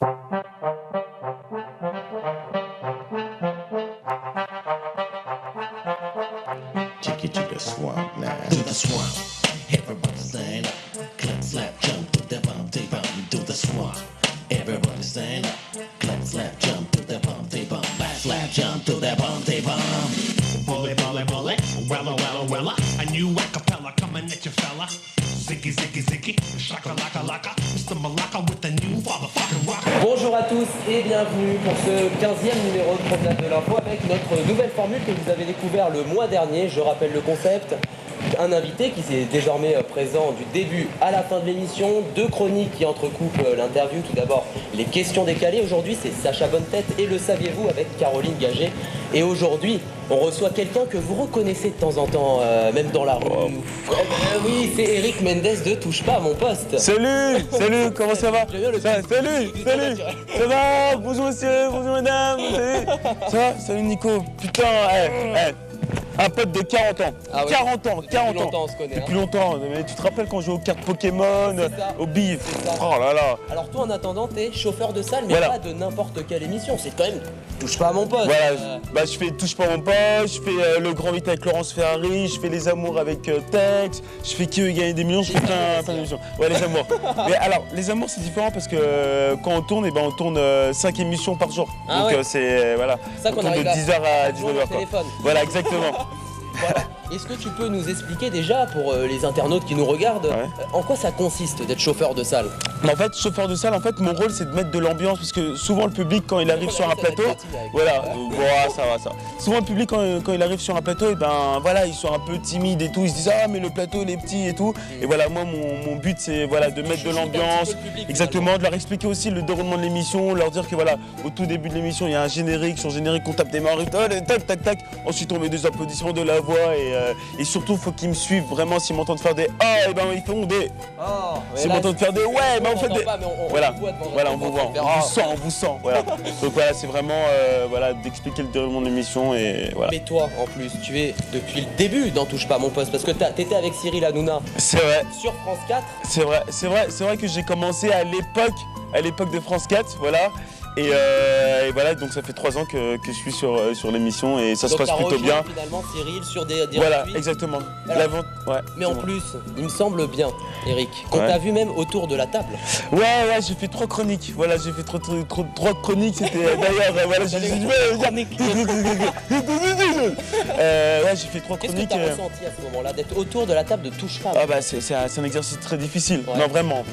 Take you to the swamp now. To the swamp. Everybody stand up. Clap, slap, jump, put that bump, they bump. To the swamp. Everybody stand up. Clap, slap, jump, put that bump, they bump. Clap, slap, jump, to that bump, they bump. Bully, bully, bully. Wella, wella, wella. A new acapella coming at you, fella. Ziggy, ziggy, ziggy. Shaka, laka, laka. Mr. Malaka with the new motherfucking rock. Bonjour à tous et bienvenue pour ce 15e numéro de Promenade de l'Info avec notre nouvelle formule que vous avez découvert le mois dernier. Je rappelle le concept. Un invité qui est désormais présent du début à la fin de l'émission, deux chroniques qui entrecoupent l'interview. Tout d'abord, les questions décalées. Aujourd'hui, c'est Sacha Bonne-Tête et le saviez-vous avec Caroline Gagé. Et aujourd'hui, on reçoit quelqu'un que vous reconnaissez de temps en temps, même dans la rue. Oui, c'est Eric Mendes de Touche pas à mon poste. Salut, salut, comment ça va? Salut, ça va? Bonjour monsieur, bonjour madame, salut. Ça va? Salut Nico, putain, un pote de 40 ans. Ah ouais. 40 ans. Longtemps, on se connaît. Depuis longtemps. Mais tu te rappelles quand on jouait aux cartes Pokémon, au bif? Oh là là. Alors toi, en attendant, t'es chauffeur de salle, mais voilà. pas de n'importe quelle émission. C'est quand même Touche pas à mon poste. Voilà, je fais Touche pas à mon poste, je fais Le Grand 8 avec Laurence Ferrari, je fais Les Amours avec Tex, je fais Qui veut gagner des millions, je fais plein d'émissions. Ouais, Les Amours. Mais alors, Les Amours, c'est différent parce que quand on tourne, on tourne 5 émissions par jour. Ah donc ouais. C'est voilà. Ça on qu'on tourne de arrive 10h à 19h. téléphone. Voilà, exactement. Voilà. Est-ce que tu peux nous expliquer déjà, pour les internautes qui nous regardent, en quoi ça consiste d'être chauffeur de salle? En fait, chauffeur de salle, mon rôle c'est de mettre de l'ambiance parce que souvent le public quand il arrive sur un plateau, voilà, ça va. Souvent le public quand il arrive sur un plateau, ils sont un peu timides et tout, ils se disent ah mais le plateau il est petit et tout. Et voilà, moi mon but c'est de mettre de l'ambiance, exactement, de leur expliquer aussi le déroulement de l'émission, leur dire que voilà, au tout début de l'émission il y a un générique, sur le générique on tape des mains, tac tac tac, ensuite on met des applaudissements, de la voix et surtout il faut qu'ils me suivent vraiment. S'ils m'entendent faire des ah, ils font des s'ils m'entendent faire des ouais, on fait des voilà, on vous voit, on vous sent, voilà. Donc voilà, c'est vraiment d'expliquer le déroulement de l'émission et voilà. Mais toi en plus, tu es depuis le début dans Touche pas à mon poste parce que t'étais avec Cyril Hanouna. C'est vrai. Sur France 4. C'est vrai que j'ai commencé à l'époque de France 4, voilà. Et voilà, donc ça fait 3 ans que je suis sur l'émission et ça se passe plutôt bien. Finalement Cyril sur des voilà, exactement. Alors, mais en plus, il me semble bien, Eric, qu'on t'a vu même autour de la table. Ouais, j'ai fait 3 chroniques. Voilà, j'ai fait 3 chroniques. C'était d'ailleurs, voilà, j'ai fait 3 Qu'est-ce chroniques. que t'as ressenti à ce moment-là, d'être autour de la table de Touche pas? Ah bah c'est un exercice très difficile. Ouais. Non vraiment,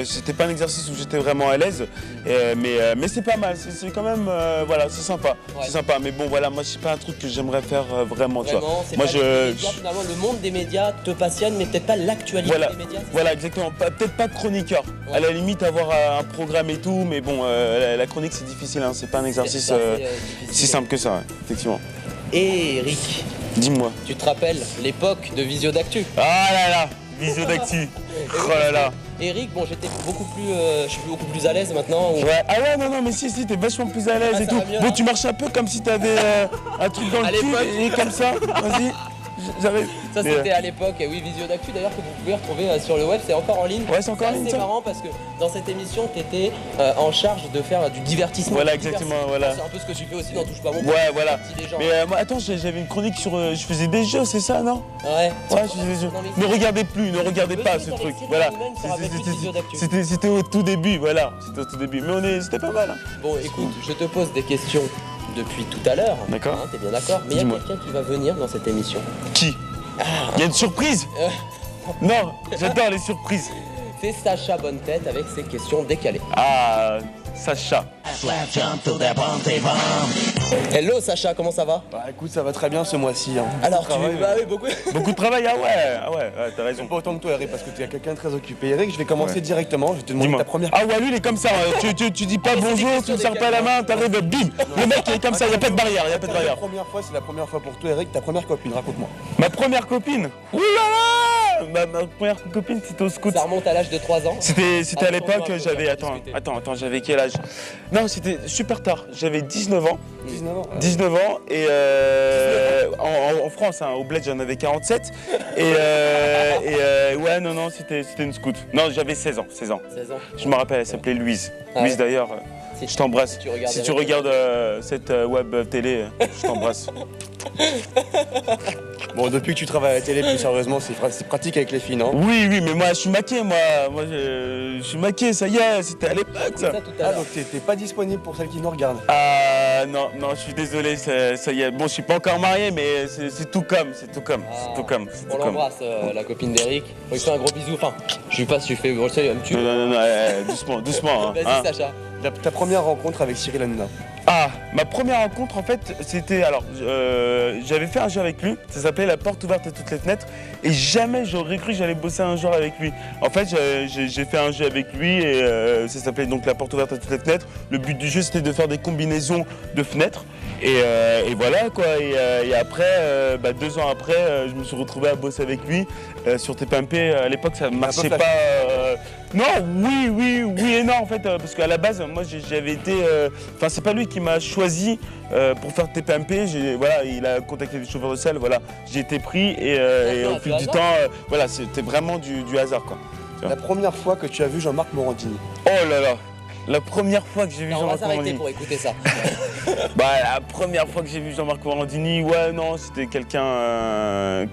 c'était pas un exercice où j'étais vraiment à l'aise. Mais c'est pas mal, c'est quand même, c'est sympa. Ouais. C'est sympa, mais bon voilà, moi c'est pas un truc que j'aimerais faire vraiment, tu vois. Moi finalement, le monde des médias te passionne, mais peut-être pas l'actualité des médias. Voilà, exactement, peut-être pas chroniqueur. Ouais. À la limite avoir un programme et tout, mais bon, la chronique c'est difficile, hein. C'est pas un exercice si simple que ça, effectivement. Et Eric, dis-moi. Tu te rappelles l'époque de Visio d'Actu? Ah là là, Visio d'Actu. Oh là là. Eric, bon, j'étais je suis beaucoup plus à l'aise maintenant. Ouais. Ah ouais, non, mais si, t'es vachement plus à l'aise et tout. Mieux, bon, tu marches un peu comme si t'avais un truc dans le cul et comme ça. Vas-y. Ça c'était à l'époque, et oui, Visio d'Actu d'ailleurs que vous pouvez retrouver sur le web, c'est encore en ligne. Ouais, c'est encore en ligne. C'est marrant parce que dans cette émission, tu étais en charge de faire du divertissement. Voilà, exactement, voilà. C'est un peu ce que tu fais aussi dans Touche pas à mon poste. Ouais, voilà. Mais moi, attends, j'avais une chronique sur. Je faisais des jeux, c'est ça, non? Ouais. Ouais, je faisais des jeux. Ne regardez pas ce truc. Voilà. C'était au tout début, voilà. C'était au tout début. Mais c'était pas mal. Bon, écoute, je te pose des questions depuis tout à l'heure. D'accord. T'es bien d'accord? Mais il y a quelqu'un qui va venir dans cette émission. Qui? Il y a une surprise? Non, j'adore les surprises. C'est Sacha Bonne-Tête avec ses questions décalées. Ah, Sacha. Hello Sacha, comment ça va? Bah écoute, ça va très bien ce mois-ci. Hein. Alors beaucoup de travail, t'as raison. Pas autant que toi Eric, parce que tu es quelqu'un de très occupé. Eric, je vais commencer directement, je vais te demander ta première... Ah ouais, lui il est comme ça, tu dis pas bonjour, tu ne serres pas la main, t'arrives, bim. Le mec il est comme ça, il n'y a pas de barrière, C'est la première fois pour toi Eric, ta première copine, raconte-moi. Ma première copine? Ouh là là! Ma première copine c'était au scout. Ça remonte à l'âge de 3 ans? C'était à l'époque, j'avais... Attends, j'avais quel âge? Non, c'était super tard, j'avais 19 ans. 19 ans et en France, hein, au bled j'en avais 47 ouais non c'était une scout. Non, j'avais 16 ans. Je me rappelle, elle s'appelait Louise. Louise d'ailleurs, Je t'embrasse. Si tu regardes cette web télé, je t'embrasse. Bon, depuis que tu travailles à la télé, plus sérieusement, c'est pratique avec les filles, non? Oui, mais moi je suis maqué, moi je suis maqué, ça y est, c'était à l'époque ça. Ah, donc t'es pas disponible pour celles qui nous regardent? Ah non, je suis désolé, ça y est. Bon, je suis pas encore marié, mais c'est tout comme. On l'embrasse, la copine d'Eric. On lui fait un gros bisou. Enfin, je sais pas si je fais le salut, elle me tue. Non, doucement. Vas-y, Hein. Sacha. Ta première rencontre avec Cyril Hanouna? Ah, ma première rencontre en fait, c'était alors j'avais fait un jeu avec lui, ça s'appelait La porte ouverte à toutes les fenêtres, et jamais j'aurais cru que j'allais bosser un jour avec lui. En fait, j'ai fait un jeu avec lui et ça s'appelait donc La porte ouverte à toutes les fenêtres. Le but du jeu c'était de faire des combinaisons de fenêtres et voilà quoi. Et après, 2 ans après, je me suis retrouvé à bosser avec lui sur TPMP. À l'époque, ça marchait pas. Non, oui et non en fait, parce qu'à la base, moi j'avais été. Enfin, c'est pas lui qui m'a choisi pour faire TPMP. Voilà, il a contacté les chauffeurs de salle, voilà, j'ai été pris et au fil du temps, voilà, c'était vraiment du hasard quoi. La première fois que tu as vu Jean-Marc Morandini? Oh là là, la première fois que j'ai vu Jean-Marc Morandini. Morandini. On va s'arrêter pour écouter ça. La première fois que j'ai vu Jean-Marc Morandini, ouais, non, c'était quelqu'un. Ouais,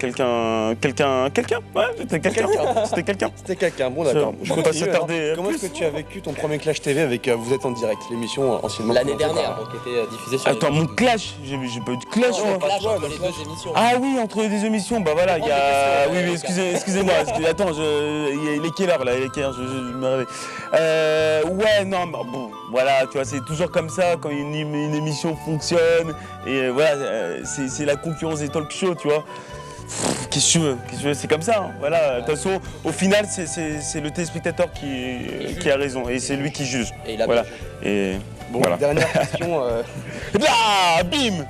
c'était quelqu'un. C'était quelqu'un, bon d'accord. Je peux pas s'attarder. Comment est-ce que tu as vécu ton premier Clash TV avec Vous êtes en direct, l'émission anciennement L'année dernière, donc qui était diffusée sur Attends, mon clash, j'ai pas eu de clash. Non, moi. Clash entre les deux émissions. Ah oui, entre les deux émissions, bah voilà, il y a. Oui, excusez-moi, attends, il est quelle heure là? Il est quelle heure? Je me réveille. Ouais, non, bah, bon, voilà, tu vois, c'est toujours comme ça quand une émission fonctionne et voilà, c'est la concurrence des talk shows, tu vois. Qu'est-ce que tu veux, c'est comme ça, hein. Voilà, de toute façon, au final, c'est le téléspectateur qui a raison et c'est lui qui juge. Et il a voilà. bien Et Bon, voilà. dernière question. Là, bim.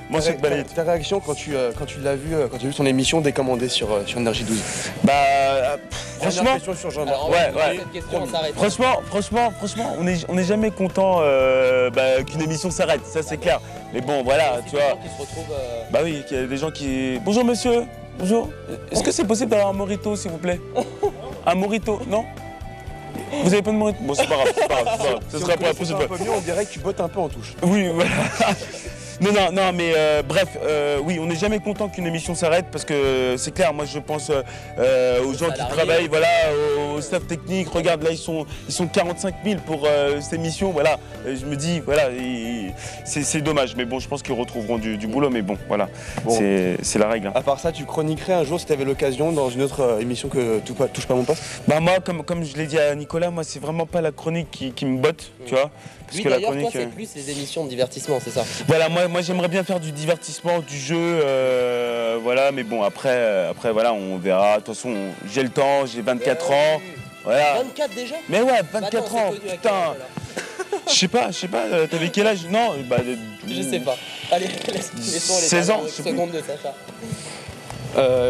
Moi, c'est balayette. Ta réaction quand tu l'as vu, quand tu as vu son émission décommandée sur Énergie 12? Bah, Dernière franchement. question sur Jean-Marc. Alors, Ouais. cette question, on s'arrête. Franchement, on n'est jamais content qu'une émission s'arrête, ça c'est clair. Mais bon, voilà, tu vois. Qui se retrouvent, Bah oui, il y a des gens qui. Bonjour monsieur, bonjour. Est-ce que c'est possible d'avoir un mojito s'il vous plaît? Un mojito, non? Vous avez pas de mojito? Bon, c'est pas grave. Ce sera pour la prochaine fois. Un peu mieux, on dirait que tu bottes un peu en touche. Oui, voilà. Non, mais bref, oui, on n'est jamais content qu'une émission s'arrête parce que c'est clair, moi je pense aux gens qui travaillent, voilà, au staff technique. Regarde, là ils sont 45 000 pour cette émission, voilà. Je me dis, voilà, c'est dommage, mais bon, je pense qu'ils retrouveront du boulot, mais bon, voilà, c'est la règle. Hein. À part ça, tu chroniquerais un jour si tu avais l'occasion dans une autre émission que Touche pas mon poste? Bah moi, comme je l'ai dit à Nicolas, moi c'est vraiment pas la chronique qui me botte, tu vois. Parce oui, que la d'ailleurs, chronique, toi, c'est plus les émissions de divertissement, c'est ça? Voilà, moi j'aimerais bien faire du divertissement, du jeu, voilà, mais bon après voilà, on verra. De toute façon, j'ai le temps, j'ai 24 ans, voilà. 24 déjà? Mais ouais, 24 Attends, ans, c'est connu à putain. Je sais pas, t'avais quel âge? Non, bah. Je sais pas. Allez, laissons les 16 ans, dernières je sais plus. secondes de Sacha.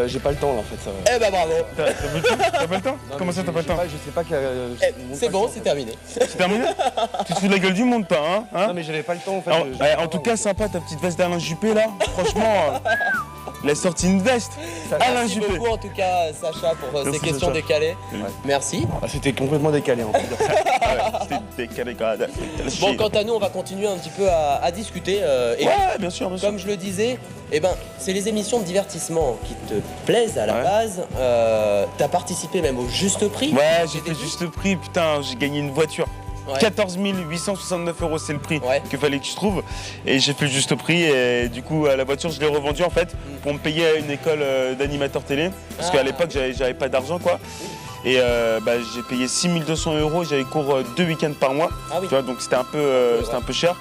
J'ai pas le temps là en fait. Ça. Eh ben bravo. T'as pas le temps? Non, Comment mais ça t'as pas le temps? Je sais pas C'est bon, c'est terminé. C'est terminé? Tu te fous de la gueule du monde, pas, hein? Non mais j'avais pas le temps en fait. En tout cas, sympa ta petite veste d'Alain Juppé là, franchement. Il a sorti une veste. Alain Merci Juppé. beaucoup en tout cas Sacha pour ces Merci, questions Sacha. décalées. Ouais. Merci. Ah, c'était complètement décalé en fait. C'était décalé quand même. Bon, quant à nous, on va continuer un petit peu à discuter. Et Ouais, bien sûr. comme je le disais, eh ben, c'est les émissions de divertissement qui te plaisent à la Ouais. base. T'as participé même au juste prix. Ouais, j'ai fait juste prix, putain, j'ai gagné une voiture. Ouais. 14 869 €, c'est le prix Ouais. qu'il fallait que je trouve. Et j'ai fait le juste prix et du coup la voiture je l'ai revendue en fait pour me payer une école d'animateur télé. Parce qu'à l'époque j'avais pas d'argent quoi. Et j'ai payé 6 200 €, j'avais cours 2 week-ends par mois. Ah oui. Tu vois, donc c'était un peu cher.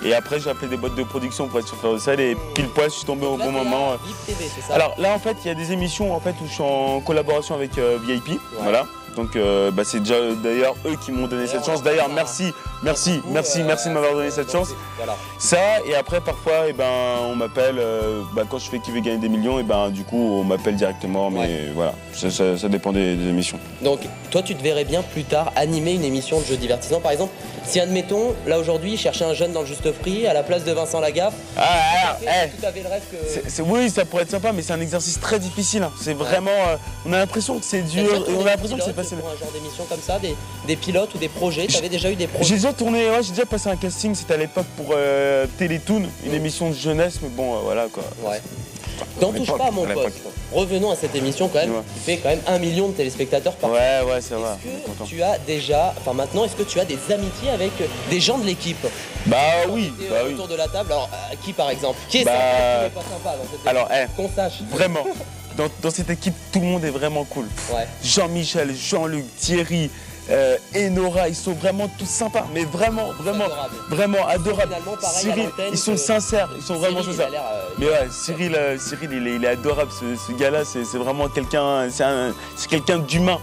Et après j'ai appelé des boîtes de production pour être chauffeur de salle et pile poil je suis tombé au Là, bon t'es moment. à VIP TV, c'est ça? Alors là en fait il y a des émissions en fait où je suis en collaboration avec VIP, voilà. Donc c'est déjà d'ailleurs eux qui m'ont donné cette chance. D'ailleurs merci de m'avoir donné cette chance. Voilà. Ça et après parfois on m'appelle quand je fais qui veut gagner des millions et du coup on m'appelle directement mais voilà ça dépend des émissions. Donc toi tu te verrais bien plus tard animer une émission de jeux divertissement par exemple si admettons là aujourd'hui chercher un jeune dans le juste prix à la place de Vincent Lagaffe. Tu avais le rêve que... Oui ça pourrait être sympa mais c'est un exercice très difficile. Hein. C'est vraiment on a l'impression que c'est dur et on a l'impression que c'est facile. c'est pour un genre d'émission comme ça, des pilotes ou des projets? Tu avais déjà eu des projets? J'ai déjà tourné, ouais, j'ai déjà passé un casting, c'était à l'époque pour Télétoon, une émission de jeunesse, mais bon, voilà quoi. Ouais. T'en touches pas à mon poste. Revenons à cette émission quand même, qui fait quand même 1 million de téléspectateurs par Ouais, c'est vrai. Est-ce que tu as déjà, enfin maintenant, est-ce que tu as des amitiés avec des gens de l'équipe? Bah oui, Autour de la table, alors qui par exemple? Qui est Bah, sympa, qui n'est pas sympa dans cette équipe? Alors, qu'on sache. vraiment, dans cette équipe, tout le monde est vraiment cool. Ouais. Jean-Michel, Jean-Luc, Thierry, Enora, ils sont vraiment tous sympas, mais vraiment adorables. Finalement, pareil, à Cyril, l'antenne, ils sont sincères, ils sont vraiment Cyril, il a sincères. l'air, Mais ouais, Cyril, il est adorable, ce gars-là, c'est vraiment quelqu'un, c'est quelqu'un d'humain.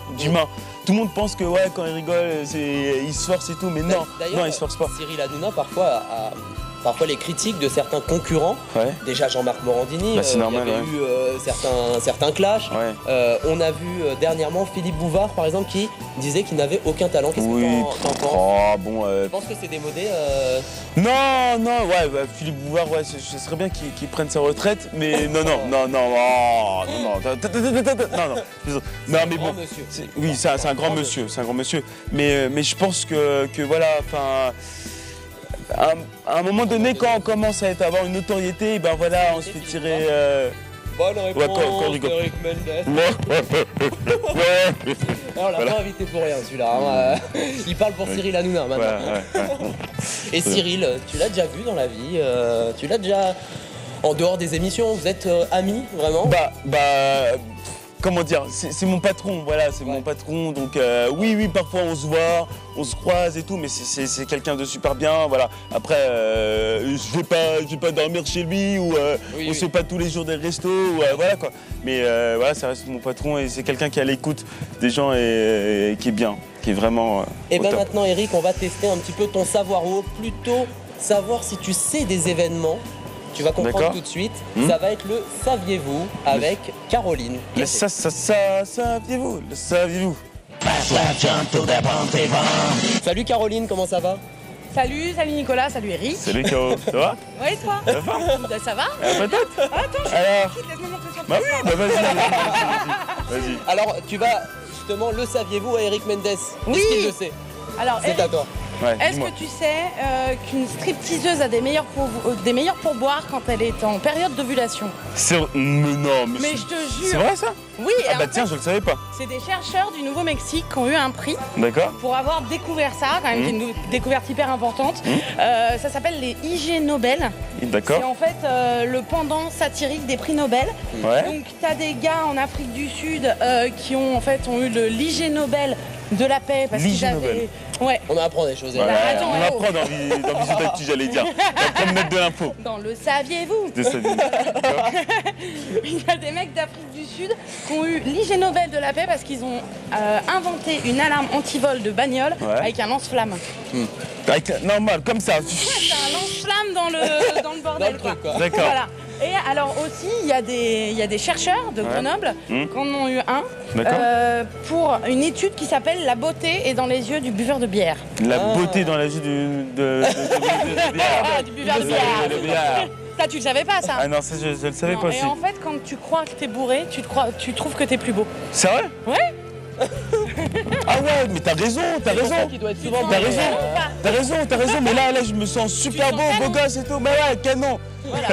Tout le monde pense que ouais, quand il rigole, il se force et tout, mais non, il se force pas. Cyril Hanouna, parfois les critiques de certains concurrents, déjà Jean-Marc Morandini, Bah, c'est normal, il y avait eu certains clashs. On a vu dernièrement Philippe Bouvard, par exemple, qui disait qu'il n'avait aucun talent. Qu'est-ce que t'en penses? Je pense que c'est démodé. Non, Philippe Bouvard, ce serait bien qu'il prenne sa retraite, mais non, mais bon, oui, c'est un grand monsieur, mais je pense que voilà, enfin. À un moment donné, quand on commence à avoir une notoriété, ben voilà, on se fait tirer. Bonne réponse, Eric Mendes. On l'a pas invité pour rien celui-là. Il parle pour Cyril Hanouna maintenant. Et Cyril, tu l'as déjà vu dans la vie? Tu l'as déjà en dehors des émissions? Vous êtes amis vraiment? Comment dire, c'est mon patron, voilà, c'est mon patron, donc oui, parfois on se voit, on se croise et tout, mais c'est quelqu'un de super bien, voilà. Après, je vais pas dormir chez lui, ou on se fait pas tous les jours des restos, voilà quoi. Mais voilà, ça reste mon patron et c'est quelqu'un qui est à l'écoute des gens et qui est bien, qui est vraiment Et top. maintenant Eric, on va tester un petit peu ton savoir, ou plutôt savoir si tu sais des événements. Tu vas comprendre tout de suite. Ça va être le saviez-vous avec Caroline. Saviez-vous. Salut Caroline, comment ça va? Salut Nicolas, salut Eric. Salut Caro, ça va? Ouais, et toi? Ça va? Peut-être. Attends, Alors, laisse-moi montrer sur le bah oui, vas-y. Alors, tu vas justement, le saviez-vous à Eric Mendes? Oui. Est-ce qu'il le sait? Alors, C'est Eric, à toi. est-ce que tu sais qu'une stripteaseuse a des meilleurs pourboires quand elle est en période d'ovulation? Mais je te jure. C'est vrai ça? Oui, et en tiens, fait, je le savais pas. c'est des chercheurs du Nouveau-Mexique qui ont eu un prix D'accord. pour avoir découvert ça, quand même, qui est une découverte hyper importante. Ça s'appelle les IG Nobel. D'accord. C'est en fait le pendant satirique des prix Nobel. Ouais. Donc tu as des gars en Afrique du Sud qui ont eu l'IG Nobel de la paix parce qu'ils avaient... Ouais. On apprend des choses. Voilà, attends, on apprend dans Vision d'Actu, j'allais dire. On va mettre de l'info. Dans le saviez-vous? Il y a des mecs d'Afrique du Sud qui ont eu l'IG Nobel de la paix parce qu'ils ont inventé une alarme anti-vol de bagnole avec un lance-flamme. Normal, comme ça. C'est un lance-flamme dans le bordel. Dans le truc, quoi. D'accord. Voilà. Et alors aussi, il y a des chercheurs de Grenoble qui en ont eu un pour une étude qui s'appelle « La beauté est dans les yeux du buveur de bière ». La beauté dans la vie de bière. Du buveur de bière. Ça, tu le savais pas, ça? Ah non, ça, je le savais Non, pas et aussi. en fait, quand tu crois que t'es bourré, tu trouves que t'es plus beau. C'est vrai? Ouais. Ah ouais, mais t'as raison. C'est qui doit être souvent T'as raison, mais là, je me sens super beau, beau gosse et tout. Mais ouais, canon. Voilà.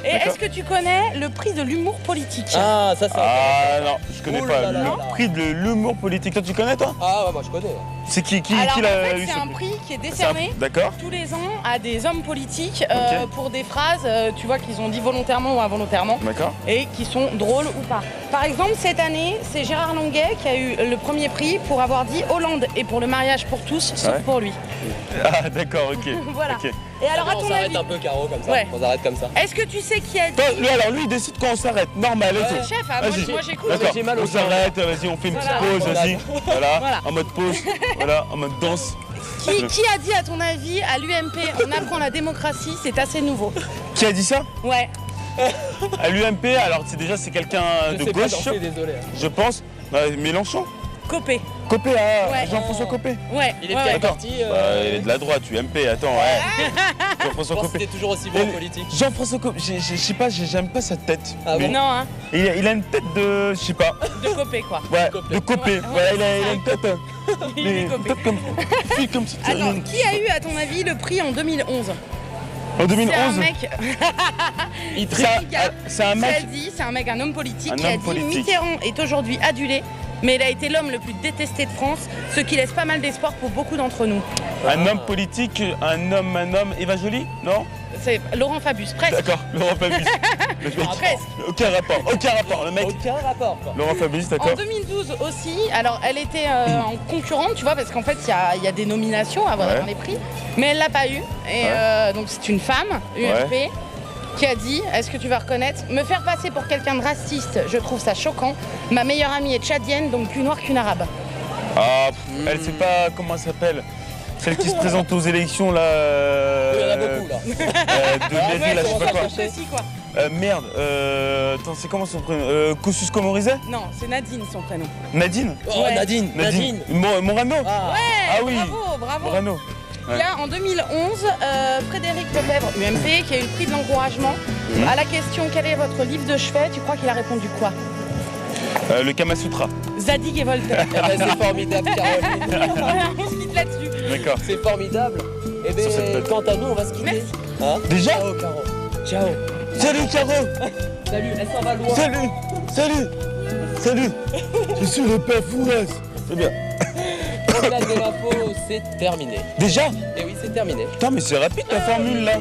Et est-ce que tu connais le prix de l'humour politique? Ah, ça c'est Ah non, je connais Ouh pas. là là là là. Le prix de l'humour politique. Toi, tu connais, toi? Ah ouais, moi je connais. C'est qui Alors, en l'a fait, eu c'est ce un prix qui est décerné D'accord. tous les ans à des hommes politiques pour des phrases, tu vois, qu'ils ont dit volontairement ou involontairement, D'accord. et qui sont drôles ou pas. Par exemple, cette année, c'est Gérard Longuet qui a eu le premier prix pour avoir dit Hollande et pour le mariage pour tous, sauf pour lui. Ah d'accord, ok. Voilà. Ok. Et alors, à On ton s'arrête avis, un peu Caro comme ça. Ouais. On s'arrête comme ça. est-ce que tu sais qui a dit... Alors lui, il décide quand on s'arrête, normal et tout. Chef, moi j'écoute. D'accord, J'ai mal au on s'arrête, vas-y, on fait une petite Voilà. pause, vas-y. Voilà, Voilà. en mode pause, voilà, en mode danse. Qui a dit, à ton avis, à l'UMP, on apprend la démocratie, c'est assez nouveau? Qui a dit ça? Ouais. À l'UMP, alors c'est quelqu'un Je de sais pas gauche, danser, désolé. je pense. Mélenchon. Copé. Copé, Ouais. Jean-François Copé. Ouais. Il est ouais, de quel ouais. parti Il est de la droite, UMP, attends, ouais. Je Jean-François pense que Copé. c'était toujours aussi bon en politique. Jean-François Copé, je sais pas, j'aime pas sa tête. Ah bon Non, hein. Il a une tête de, je sais pas, De Copé, quoi. ouais, Copé. de Copé. Ouais, Voilà, il a une tête, Il est une Copé. tête comme, fille comme ça. Attends, qui a eu, à ton avis, le prix en 2011? En 2011, C'est un mec. Il c'est un- gars c'est un qui mec. a dit, c'est un mec, un homme politique, Un qui a homme dit politique. Mitterrand est aujourd'hui adulé, mais il a été l'homme le plus détesté de France, ce qui laisse pas mal d'espoir pour beaucoup d'entre nous. Un homme politique, un homme, Eva Joly, non? C'est Laurent Fabius, presque. D'accord, Laurent Fabius. Le mec, Presque. aucun rapport, le mec. Aucun rapport quoi. Laurent Fabius, En d'accord. 2012 aussi, alors elle était en concurrente, tu vois, parce qu'en fait il y a des nominations à avoir Ouais. dans les prix, mais elle l'a pas eu. Et donc c'est une femme, UMP, qui a dit, est-ce que tu vas reconnaître, me faire passer pour quelqu'un de raciste, je trouve ça choquant. Ma meilleure amie est tchadienne, donc plus noire qu'une arabe. Ah, elle sait pas comment elle s'appelle. Celle qui se présente aux élections là. Il y en a beaucoup là. De mairie là, je sais pas quoi. c'est aussi quoi. Merde, attends, c'est comment son prénom Kosciusko Morizet? Non, c'est Nadine son prénom. Nadine? Oh Ouais. Nadine. Morano? Ah. Ah oui. Bravo. Morano. Il y a en 2011 Frédéric Lefebvre, UMP, qui a eu le prix de l'encouragement. À la question quel est votre livre de chevet, tu crois qu'il a répondu quoi? Le Kama Sutra. Zadig et Voltaire. Eh ben, c'est formidable Caroline. Voilà, on se quitte là-dessus. D'accord. C'est formidable. Et bien Sur cette note. quant à nous on va se quitter. Merci. Hein Déjà? Ciao Caro. Ciao. Salut Caro. Salut, elle s'en va loin. Salut. Je suis le père Fouras. C'est bien. Promenade de l'info, c'est terminé. Déjà? Et oui, c'est terminé. Putain, mais c'est rapide ta formule là.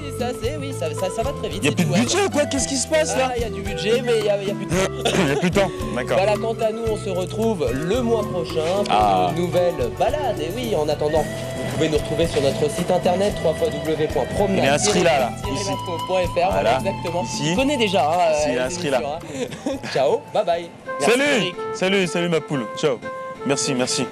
Oui, ça va très vite. Y'a c'est plus de tout, hein. budget ou quoi? Qu'est-ce qui se passe là? Ah, il y a du budget, mais il y a plus de temps. Il y a plus de temps. D'accord. Voilà, quant à nous, on se retrouve le mois prochain pour Ah. une nouvelle balade. Et oui, en attendant, vous pouvez nous retrouver sur notre site internet www.promenade-. Il y a un Sri là, ici. Voilà, Voilà. exactement. Ici. Tu connais déjà. Hein, Ici, il y a un les Sri là. émissions, hein. Ciao, bye bye. Merci, Eric. Salut ma poule. Ciao. Merci.